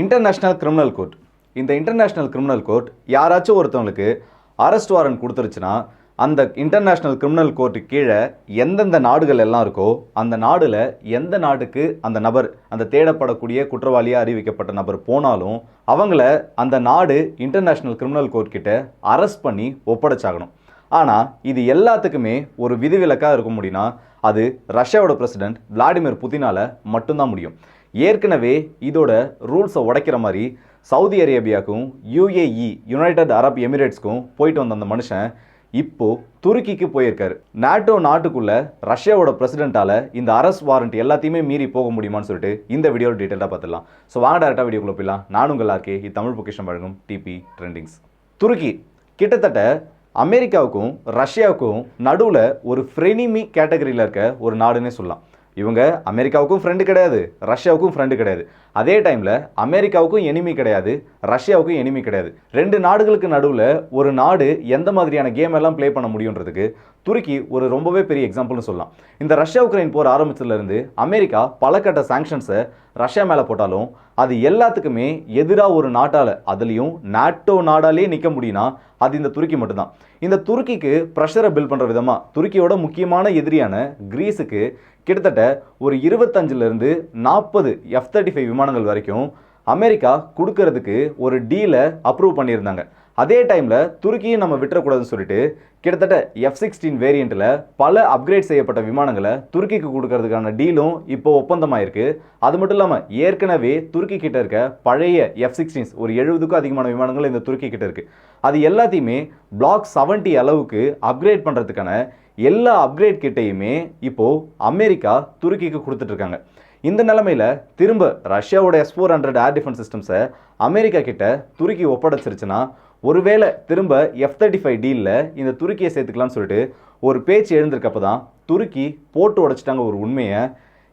International criminal court. இந்த international criminal court யாராச்சும் ஒருத்தவங்களுக்கு அரெஸ்ட் வாரண்ட் கொடுத்துருச்சுன்னா அந்த இன்டர்நேஷனல் கிரிமினல் கோர்ட்டு கீழே எந்தெந்த நாடுகள் எல்லாம் இருக்கோ அந்த நாடுல எந்த நாட்டுக்கு அந்த நபர், அந்த தேடப்படக்கூடிய குற்றவாளியாக அறிவிக்கப்பட்ட நபர் போனாலும் அவங்கள அந்த நாடு இன்டர்நேஷனல் கிரிமினல் கோர்ட் கிட்ட அரெஸ்ட் பண்ணி ஒப்படைச்சாகணும். ஆனால் இது எல்லாத்துக்குமே ஒரு விதிவிலக்காக இருக்க முடியும்னா அது ரஷ்யாவோட பிரசிடென்ட் விளாடிமிர் புதினால் மட்டும்தான் முடியும். ஏற்கனவே இதோட ரூல்ஸை உடைக்கிற மாதிரி சவுதி அரேபியாவுக்கும் யுஏஇ யுனைடெட் அரப் எமிரேட்ஸ்க்கும் போயிட்டு வந்த அந்த மனுஷன் இப்போ துருக்கிக்கு போயிருக்காரு. நாட்டோ நாட்டுக்குள்ள ரஷ்யாவோட பிரசிடென்ட்டால இந்த அரெஸ்ட் வாரண்ட் எல்லாத்தையுமே மீறி போக முடியுமான்னு சொல்லிட்டு இந்த வீடியோ டீட்டெயிலாக பார்த்துடலாம். ஸோ வாங்க டேரக்டாக வீடியோக்குள்ள போயிடலாம். நானும் உங்கள் ஆர்கே, இது தமிழ் பொக்கிஷம் வழங்கும் டிபி ட்ரெண்டிங்ஸ். துருக்கி கிட்டத்தட்ட அமெரிக்காவுக்கும் ரஷ்யாவுக்கும் நடுவில் ஒரு ஃப்ரெனிமி கேட்டகரியில் இருக்க ஒரு நாடுன்னே சொல்லலாம். இவங்க அமெரிக்காவுக்கும் ஃப்ரெண்டு கிடையாது, ரஷ்யாவுக்கும் ஃப்ரெண்டு கிடையாது. அதே டைமில் அமெரிக்காவுக்கும் எனிமி கிடையாது, ரஷ்யாவுக்கும் எனிமி கிடையாது. ரெண்டு நாடுகளுக்கு நடுவில் ஒரு நாடு எந்த மாதிரியான கேம் எல்லாம் ப்ளே பண்ண முடியுன்றதுக்கு துருக்கி ஒரு ரொம்பவே பெரிய எக்ஸாம்பிள்னு சொல்லலாம். இந்த ரஷ்யா உக்ரைன் போர் ஆரம்பிச்சதுலேருந்து அமெரிக்கா பல கட்ட சாங்ஷன்ஸை ரஷ்யா மேலே போட்டாலும் அது எல்லாத்துக்குமே எதிராக ஒரு நாட்டால், அதுலேயும் நாட்டோ நாடாலே நிற்க முடியும்னா அது இந்த துருக்கி மட்டும்தான். இந்த துருக்கிக்கு ப்ரெஷரை பில்ட் பண்ணுற விதமாக துருக்கியோட முக்கியமான எதிரியான கிரீஸுக்கு கிட்டத்தட்ட ஒரு 25லேருந்து 40 F-35 விமானங்கள் வரைக்கும் அமெரிக்கா கொடுக்கறதுக்கு ஒரு டீலை அப்ரூவ் பண்ணியிருந்தாங்க. அதே டைமில் துருக்கியும் நம்ம விட்டுறக்கூடாதுன்னு சொல்லிட்டு கிட்டத்தட்ட F-16 வேரியண்ட்டில் பல அப்கிரேட் செய்யப்பட்ட விமானங்களை துருக்கிக்கு கொடுக்கறதுக்கான டீலும் இப்போ ஒப்பந்தமாயிருக்கு. அது மட்டும் இல்லாமல் ஏற்கனவே துருக்கி கிட்ட இருக்க பழைய F-16s ஒரு 70க்கும் அதிகமான விமானங்கள் இந்த துருக்கி கிட்ட இருக்கு. அது எல்லாத்தையுமே Block 70 அளவுக்கு அப்கிரேட் பண்ணுறதுக்கான எல்லா அப்கிரேட் கிட்டையுமே இப்போ அமெரிக்கா துருக்கிக்கு கொடுத்துட்டு இருக்காங்க. இந்த நிலைமையில திரும்ப ரஷ்யாவோட S-400 ஏர் டிஃபென்ஸ் சிஸ்டம்ஸை அமெரிக்கா கிட்ட துருக்கி ஒப்படைச்சிருச்சுன்னா ஒருவேளை திரும்ப F-35 டீலில் இந்த துருக்கியை சேர்த்துக்கலாம்னு சொல்லிட்டு ஒரு பேச்சு எழுந்திருக்கப்போ தான் துருக்கி போட்டு உடைச்சிட்டாங்க ஒரு உண்மையை.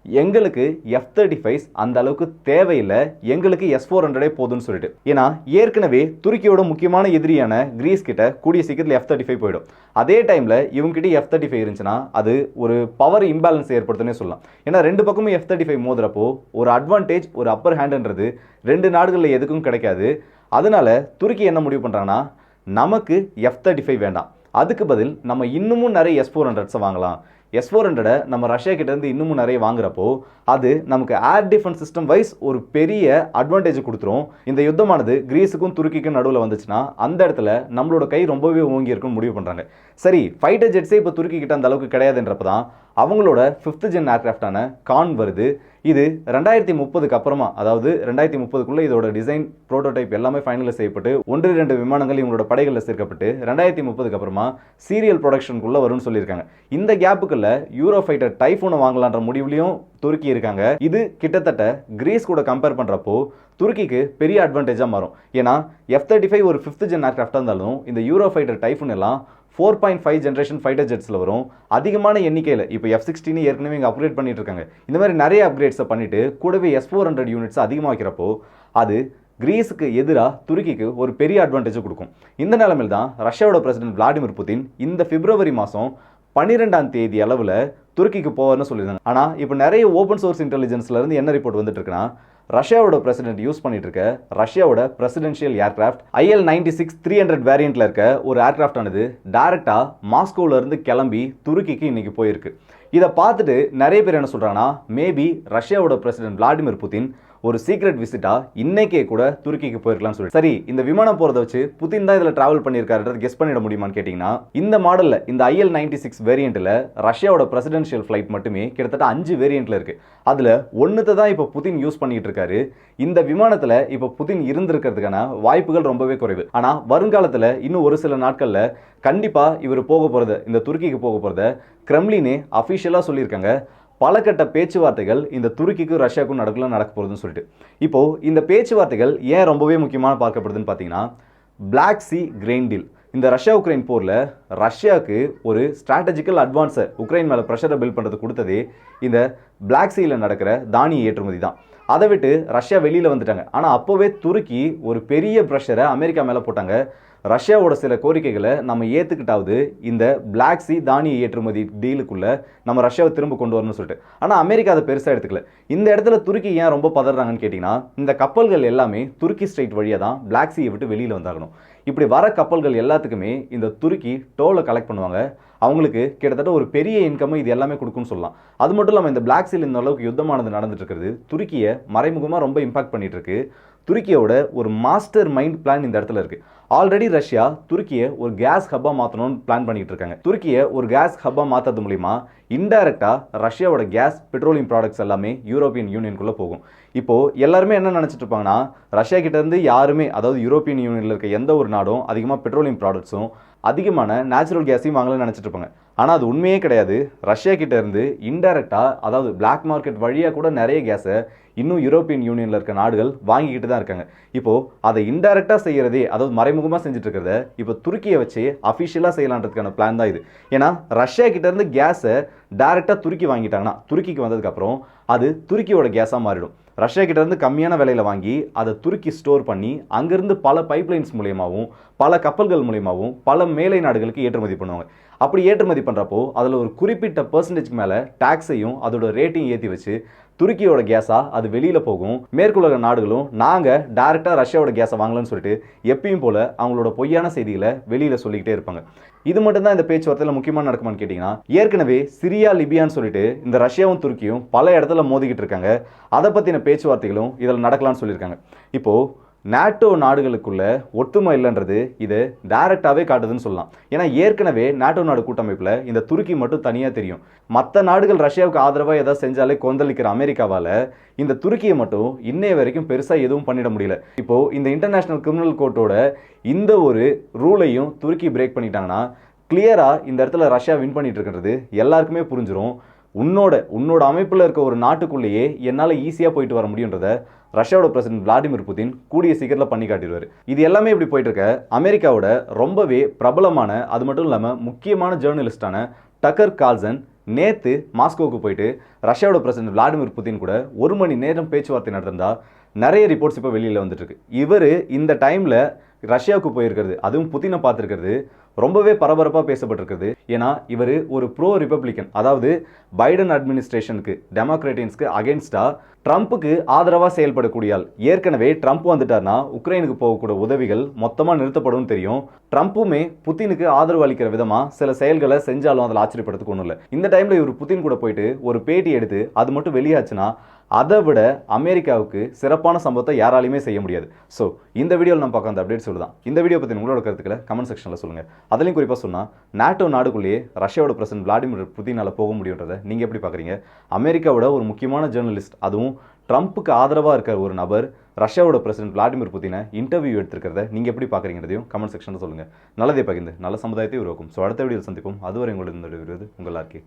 எங்களுக்கு F-35s அந்த அளவுக்கு தேவையில்லை, எங்களுக்கு S-400 போதும்னு சொல்லிட்டு. ஏன்னா ஏற்கனவே துருக்கியோட முக்கியமான எதிரியான கிரீஸ் கிட்ட கூடிய சீக்கிரத்தில் F-35 போயிடும். அதே டைமில் இவங்ககிட்ட F-35 இருந்துச்சுன்னா அது ஒரு பவர் இம்பேலன்ஸ் ஏற்படுத்துன்னே சொல்லலாம். ஏன்னா ரெண்டு பக்கமும் F-35 மோதுறப்போ ஒரு அட்வான்டேஜ், ஒரு அப்பர் ஹேண்டுன்றது ரெண்டு நாடுகளில் எதுக்கும் கிடைக்காது. அதனால துருக்கி என்ன முடிவு பண்ணுறாங்கன்னா, நமக்கு F-35 வேண்டாம், அதுக்கு பதில் நம்ம இன்னமும் நிறைய S-400s வாங்கலாம். S-400 நம்ம ரஷ்யா கிட்ட இருந்து இன்னமும் நிறைய வாங்குறப்போ அது நமக்கு ஏர் டிஃபென்ஸ் சிஸ்டம் வைஸ் ஒரு பெரிய அட்வான்டேஜ் கொடுத்துரும். இந்த யுத்தமானது கிரீஸுக்கும் துருக்கிக்கும் நடுவில் வந்துச்சுன்னா அந்த இடத்துல நம்மளோட கை ரொம்பவே ஓங்கி இருக்குன்னு முடிவு பண்ணுறாங்க. சரி, ஃபைட்டர் ஜெட்ஸே இப்போ துருக்கி கிட்ட அந்த அளவுக்கு கிடையாதுன்றப்ப தான் அவங்களோட 5th ஜென் ஏர்கிராஃப்டான கான் வருது. இது 2030க்கு அப்புறமா, அதாவது 2030க்குள்ளே இதோட டிசைன் ப்ரோட்டோடைப் எல்லாமே ஃபைனலைஸ் செய்யப்பட்டு 1-2 விமானங்கள் இவங்களோட படைகளில் சேர்க்கப்பட்டு 2030க்கு அப்புறமா சீரியல் ப்ரொடக்ஷனுக்குள்ளே வரும்னு சொல்லியிருக்காங்க. இந்த கேப்புக்குள்ள யூரோ ஃபைட்டர் டைஃபூனை வாங்கலான்ற முடிவுலையும் துருக்கி இருக்காங்க. இது கிட்டத்தட்ட கிரீஸ் கூட கம்பேர் பண்ணுறப்போ துருக்கிக்கு பெரிய அட்வான்டேஜாக மாறும். ஏன்னா F-35 ஒரு 5th ஜென் ஏர்கிராஃப்டாக இருந்தாலும் இந்த யூரோ ஃபைட்டர் டைஃபூன் எல்லாம் 4.5 ஜென்ரேஷன் ஃபைட்டர் ஜெட்ஸில் வரும். அதிகமான எண்ணிக்கையில் இப்போ F-16 ஏற்கனவே இங்கே அப்கிரேட் பண்ணிட்டு இருக்காங்க. இந்த மாதிரி நிறைய அப்கிரேட்ஸை பண்ணிட்டு கூடவே S-400 யூனிட்ஸ் அதிகமாக வைக்கிறப்போ அது கிரீஸுக்கு எதிராக துருக்கிக்கு ஒரு பெரிய அட்வான்டேஜை கொடுக்கும். இந்த நிலைமையில் தான் ரஷ்யாவோட பிரசிடென்ட் விளாடிமிர் புதின் இந்த பிப்ரவரி மாதம் 12ஆம் தேதி அளவில் துருக்கிக்கு போவார்னு சொல்லியிருந்தாங்க. ஆனால் இப்போ நிறைய ஓப்பன் சோர்ஸ் இன்டெலிஜென்ஸ்லேருந்து என்ன ரிப்போர்ட் வந்துட்டு இருக்குன்னா, ரஷ்யாவோட பிரசிடென்ட் யூஸ் பண்ணிட்டு இருக்க ரஷ்யாவோட பிரசிடென்ஷியல் ஏர்கிராஃப்ட் IL-96-300 வேரியண்ட்ல இருக்க ஒரு ஏர்கிராஃப்ட் ஆனது டைரக்டா மாஸ்கோல இருந்து கிளம்பி துருக்கிக்கு இன்னைக்கு போயிருக்கு. இதை பார்த்துட்டு நிறைய பேர் என்ன சொல்றாங்கன்னா, மேபி ரஷ்யாவோட பிரசிடென்ட் விளாடிமிர் புதின் ஒரு சீக்ரெட் விசிட்டா இன்னைக்கே கூட துருக்கிக்கு போயிருக்கலாம்னு சொல்லி. சரி, இந்த விமானம் போறதை வச்சு புதின் தான் இதில் டிராவல் பண்ணியிருக்காருன்றது கெஸ் பண்ணிட முடியுமான்னு கேட்டிங்கன்னா, இந்த மாடலில் இந்த IL-96 வேரியண்ட்டில் ரஷ்யாவோட பிரசிடென்ஷியல் ஃப்ளைட் மட்டுமே கிட்டத்தட்ட 5 வேரியண்ட்டில் இருக்குது. அதில் ஒன்றுத்தை தான் இப்போ புதின் யூஸ் பண்ணிட்டு இருக்காரு. இந்த விமானத்தில் இப்போ புதின் இருந்திருக்கிறதுக்கான வாய்ப்புகள் ரொம்பவே குறைவு. ஆனால் வருங்காலத்தில் இன்னும் ஒரு சில நாட்களில் கண்டிப்பாக இவர் போக போகிறத, இந்த துருக்கிக்கு போக போகிறத கிரெம்லினே அஃபிஷியலாக சொல்லியிருக்காங்க. பல கட்ட பேச்சுவார்த்தைகள் இந்த துருக்கிக்கும் ரஷ்யாவுக்கும் நடக்க போகுதுன்னு சொல்லிட்டு. இப்போது இந்த பேச்சுவார்த்தைகள் ஏன் ரொம்பவே முக்கியமான பார்க்கப்படுதுன்னு பார்த்தீங்கன்னா, பிளாக் சி கிரெயின் டீல். இந்த ரஷ்யா உக்ரைன் போரில் ரஷ்யாவுக்கு ஒரு ஸ்ட்ராட்டஜிக்கல் அட்வான்ஸை உக்ரைன் மேலே ப்ரெஷரை பில்ட் பண்ணுறது கொடுத்ததே இந்த பிளாக் சீல நடக்கிற தானிய ஏற்றுமதி தான். அதை விட்டு ரஷ்யா வெளியில் வந்துட்டாங்க. ஆனால் அப்போவே துருக்கி ஒரு பெரிய ப்ரெஷரை அமெரிக்கா மேலே போட்டாங்க. ரஷ்யாவோட சில கோரிக்கைகளை நம்ம ஏற்றுக்கிட்டாவது இந்த பிளாக் சி தானிய ஏற்றுமதி டீலுக்குள்ளே நம்ம ரஷ்யாவை திரும்ப கொண்டு வரணும்னு சொல்லிட்டு. ஆனால் அமெரிக்கா அதை பெருசாக எடுத்துக்கல. இந்த இடத்துல துருக்கி ஏன் ரொம்ப பதறாங்கன்னு கேட்டிங்கன்னா, இந்த கப்பல்கள் எல்லாமே துருக்கி ஸ்ட்ரைட் வழியாக தான் பிளாக் சீயை விட்டு வெளியில் வந்தாகணும். இப்படி வர கப்பல்கள் எல்லாத்துக்குமே இந்த துருக்கி டோலை கலெக்ட் பண்ணுவாங்க. அவங்களுக்கு கிட்டத்தட்ட ஒரு பெரிய இன்கம் இது எல்லாமே கொடுக்கும்னு சொல்லலாம். அது மட்டும் இல்லாமல் இந்த பிளாக் சீல் இந்த அளவுக்கு யுத்தமானது நடந்துட்டு இருக்கிறது துருக்கியை மறைமுகமாக ரொம்ப இம்பாக்ட் பண்ணிட்டு இருக்கு. துருக்கியோட ஒரு மாஸ்டர் மைண்ட் பிளான் இந்த இடத்துல இருக்கு. ஆல்ரெடி ரஷ்யா துருக்கியை ஒரு கேஸ் ஹப்பா மாற்றணும்னு பிளான் பண்ணிட்டு இருக்காங்க. துருக்கியை ஒரு கேஸ் ஹப்பா மாற்றது மூலிமா இன்டைரக்டா ரஷ்யாவோட கேஸ் பெட்ரோலியம் ப்ராடக்ட்ஸ் எல்லாமே யூரோப்பியன் யூனியனுக்குள்ள போகும். இப்போ எல்லாருமே என்ன நினைச்சிட்டு இருப்பாங்கன்னா, ரஷ்யா கிட்ட இருந்து யாருமே, அதாவது யூரோப்பியன் யூனியன்ல இருக்க எந்த ஒரு நாடும் அதிகமாக பெட்ரோலியம் ப்ராடக்ட்ஸும் அதிகமான நேச்சுரல் கேஸையும் வாங்கலன்னு நினைச்சிட்டு இருப்பாங்க. ஆனால் அது உண்மையே கிடையாது. ரஷ்யா கிட்ட இருந்து இன்டைரக்டா, அதாவது பிளாக் மார்க்கெட் வழியாக கூட நிறைய கேஸை இன்னும் யூரோப்பியன் யூனியனில் இருக்க நாடுகள் வாங்கிக்கிட்டு தான் இருக்காங்க. இப்போது அதை இன்டைரக்டாக செய்கிறதே, அதாவது மறைமுகமாக செஞ்சுட்டு இருக்கிறத இப்போ துருக்கியை வச்சு அஃபிஷியலாக செய்யலான்றதுக்கான பிளான் தான் இது. ஏன்னா ரஷ்யா கிட்ட இருந்து கேஸை டைரெக்டாக துருக்கி வாங்கிட்டாங்கன்னா, துருக்கிக்கு வந்ததுக்கப்புறம் அது துருக்கியோட கேஸாக மாறிடும். ரஷ்யா கிட்ட இருந்து கம்மியான விலையில் வாங்கி அதை துருக்கி ஸ்டோர் பண்ணி அங்கேருந்து பல பைப்லைன்ஸ் மூலியமாகவும் பல கப்பல்கள் மூலியமாகவும் பல மேலை நாடுகளுக்கு ஏற்றுமதி பண்ணுவாங்க. அப்படி ஏற்றுமதி பண்ணுறப்போ அதில் ஒரு குறிப்பிட்ட பெர்சன்டேஜ்க்கு மேலே டாக்ஸையும் அதோட ரேட்டையும் ஏற்றி வச்சு துருக்கியோட கேஸாக அது வெளியில் போகும். மேற்குலக நாடுகளும் நாங்கள் டைரெக்டாக ரஷ்யாவோட கேஸை வாங்கலன்னு சொல்லிட்டு எப்பயும் போல் அவங்களோட பொய்யான செய்திகளை வெளியில் சொல்லிக்கிட்டே இருப்பாங்க. இது மட்டும்தான் இந்த பேச்சுவார்த்தையில் முக்கியமாக நடக்குமான்னு கேட்டிங்கன்னா, ஏற்கனவே சிரியா லிபியான்னு சொல்லிட்டு இந்த ரஷ்யாவும் துருக்கியும் பல இடத்துல மோதிக்கிட்டு இருக்காங்க. அதை பற்றின பேச்சுவார்த்தைகளும் இதில் நடக்கலாம்னு சொல்லியிருக்காங்க. இப்போது நேட்டோ நாடுகளுக்குள்ள ஒற்றுமை இல்லைன்றது இது டைரக்டாகவே காட்டுதுன்னு சொல்லலாம். ஏன்னா ஏற்கனவே நேட்டோ நாடு கூட்டமைப்பில் இந்த துருக்கி மட்டும் தனியாக தெரியும். மற்ற நாடுகள் ரஷ்யாவுக்கு ஆதரவாக ஏதாவது செஞ்சாலே கொந்தளிக்கிற அமெரிக்காவால் இந்த துருக்கியை மட்டும் இன்னைய வரைக்கும் பெருசாக எதுவும் பண்ணிட முடியல. இப்போது இந்த இன்டர்நேஷனல் கிரிமினல் கோர்ட்டோட இந்த ஒரு ரூலையும் துருக்கி பிரேக் பண்ணிட்டாங்கன்னா கிளியராக இந்த இடத்துல ரஷ்யா வின் பண்ணிட்டு இருக்கிறது எல்லாருக்குமே புரிஞ்சிடும். உன்னோட அமைப்பில் இருக்க ஒரு நாட்டுக்குள்ளேயே என்னால் ஈஸியாக போயிட்டு வர முடியுன்றதை ரஷ்யாவோட பிரசிடென்ட் விளாடிமிர் புதின் கூடிய சீக்கிரத்தில் பண்ணி காட்டிடுவார். இது எல்லாமே இப்படி போயிட்டு இருக்க அமெரிக்காவோட ரொம்பவே பிரபலமான, அது மட்டும் இல்லாமல் முக்கியமான ஜேர்னலிஸ்டான டக்கர் கார்ல்சன் நேற்று மாஸ்கோவுக்கு போயிட்டு ரஷ்யாவோட பிரசிடென்ட் விளாடிமிர் புதின் கூட 1 மணி நேரம் பேச்சுவார்த்தை நடந்திருந்தா நிறைய ரிப்போர்ட்ஸ் இப்போ வெளியில் வந்துட்டு இருக்கு. இவர் இந்த டைமில் ரஷ்யாவுக்கு போயிருக்கிறது, அதுவும் புதினை பார்த்துருக்கிறது ரொம்பவே பரபரப்பாக பேசப்பட்டிருக்கிறது. ஏன்னா இவர் ஒரு ப்ரோ ரிப்பப்ளிக்கன், அதாவது பைடன் அட்மினிஸ்ட்ரேஷனுக்கு டெமோக்ராட்டியன்ஸ்க்கு அகேன்ஸ்டாக ட்ரம்ப்புக்கு ஆதரவாக செயல்படக்கூடிய ஆள். ஏற்கனவே ட்ரம்ப் வந்துட்டார்னா உக்ரைனுக்கு போகக்கூடிய உதவிகள் மொத்தமாக நிறுத்தப்படும் தெரியும். ட்ரம்ப்புமே புதினுக்கு ஆதரவு அளிக்கிற விதமாக சில செயல்களை செஞ்சாலும் அதில் ஆச்சரியப்படுறதுக்கு ஒன்றும் இல்லை. இந்த டைமில் இவர் புதின் கூட போயிட்டு ஒரு பேட்டி எடுத்து அது மட்டும் வெளியாச்சுன்னா அதை விட அமெரிக்காவுக்கு சிறப்பான சம்பவத்தை யாராலையுமே செய்ய முடியாது. ஸோ இந்த வீடியோவில் நம்ம பார்க்க அந்த அப்டேட் சொல்லுதான். இந்த வீடியோ பற்றி உங்களோட கருத்துக்களை கமெண்ட் செக்ஷனில் சொல்லுங்கள். அதுலேயும் குறிப்பாக சொன்னால் நேட்டோ நாடுக்குள்ளேயே ரஷ்யாவோட பிரசிடென்ட் விளாடிமிர் புதினால் போக முடியுன்றதை நீங்கள் எப்படி பார்க்குறீங்க? அமெரிக்காவோட ஒரு முக்கியமான ஜேர்னலிஸ்ட், அதுவும் ட்ரம்ப்புக்கு ஆதரவாக இருக்கிற ஒரு நபர் ரஷ்யாவோட பிரசிடென்ட் விளாடிமிர் புதினை இன்டர்வியூ எடுத்துருக்கிறத நீங்கள் எப்படி பார்க்குறீங்கிறதையும் கமெண்ட் செக்ஷனில் சொல்லுங்கள். நல்லதே பகிர்ந்து நல்ல சமுதாயத்தை உருவாக்கும். ஸோ அடுத்த வீடியோவில் சந்திப்போம். அதுவரை உங்களிடம் உங்கள் ஆர்கே.